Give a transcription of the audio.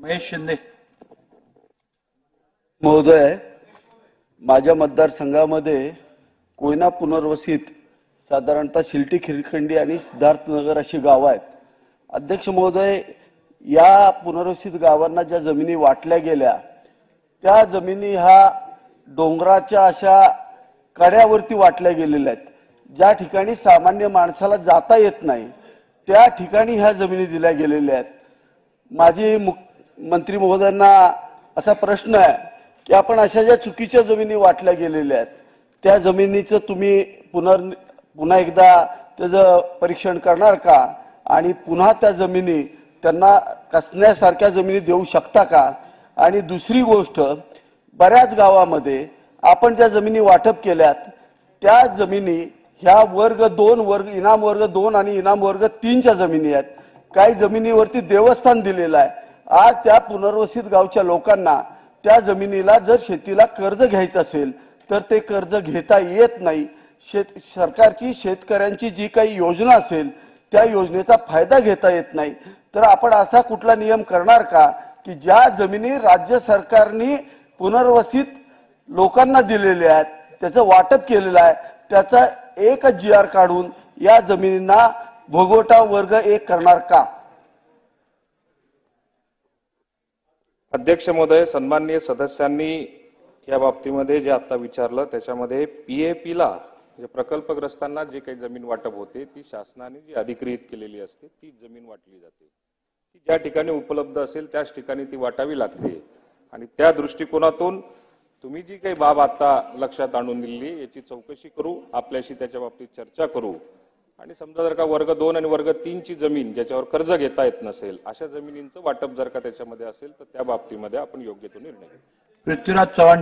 महेश शिंदे महोदय, माझ्या मतदारसंघामध्ये कोयना पुनर्वसित साधारणतः शिल्टी, खिरखंडी आणि सिद्धार्थनगर अशी गावं आहेत. अध्यक्ष महोदय, या पुनर्वसित गावांना ज्या जमिनी वाटल्या गेल्या त्या जमिनी ह्या डोंगराच्या अशा कड्यावरती वाटल्या गेलेल्या आहेत. ज्या ठिकाणी सामान्य माणसाला जाता येत नाही त्या ठिकाणी ह्या जमिनी दिल्या गेलेल्या आहेत. माझी मंत्री महोदयांना असा प्रश्न आहे की आपण अशा ज्या चुकीच्या जमिनी वाटल्या गेलेल्या आहेत त्या जमिनीचं तुम्ही पुन्हा एकदा त्याचं परीक्षण करणार का आणि पुन्हा त्या जमिनी त्यांना कसण्यासारख्या जमिनी देऊ शकता का? आणि दुसरी गोष्ट, बऱ्याच गावामध्ये आपण ज्या जमिनी वाटप केल्यात त्या जमिनी ह्या वर्ग 2 इनाम वर्ग 2 आणि इनाम वर्ग 3 च्या जमिनी आहेत. काही जमिनीवरती देवस्थान दिलेलं आहे. आज त्या पुनर्वसित गावच्या लोकांना त्या जमिनीला जर शेतीला कर्ज घ्यायचं असेल तर ते कर्ज घेता येत नाही. सरकारची शेतकऱ्यांची जी काही योजना असेल त्या योजनेचा फायदा घेता येत नाही. तर आपण असा कुठला नियम करणार का की ज्या जमिनी राज्य सरकारने पुनर्वसित लोकांना दिलेल्या आहेत, त्याचं वाटप केलेलं आहे, त्याचा एक GR काढून या जमिनींना भोगवटा वर्ग 1 करणार का? अध्यक्ष महोदय, सन्माननीय सदस्यांनी या बाबतीमध्ये जे आता विचारलं त्याच्यामध्ये PAPला म्हणजे प्रकल्पग्रस्तांना जे काही जमीन वाटप होते ती शासनाने जी अधिकृत केलेली असते ती जमीन वाटली जाते. ती ज्या ठिकाणी उपलब्ध असेल त्याच ठिकाणी ती वाटावी लागते. आणि त्या दृष्टिकोनातून तुम्ही जी काही बाब आता लक्षात आणून दिली याची चौकशी करू, आपल्याशी त्याच्या बाबतीत चर्चा करू. आणि समजा जर का वर्ग 2 आणि वर्ग 3 ची जमीन ज्याच्यावर कर्ज घेता येत नसेल अशा जमिनींचं वाटप जर का त्याच्यामध्ये असेल तर त्या बाबतीमध्ये आपण योग्य तो निर्णय घेऊ. पृथ्वीराज चव्हाण.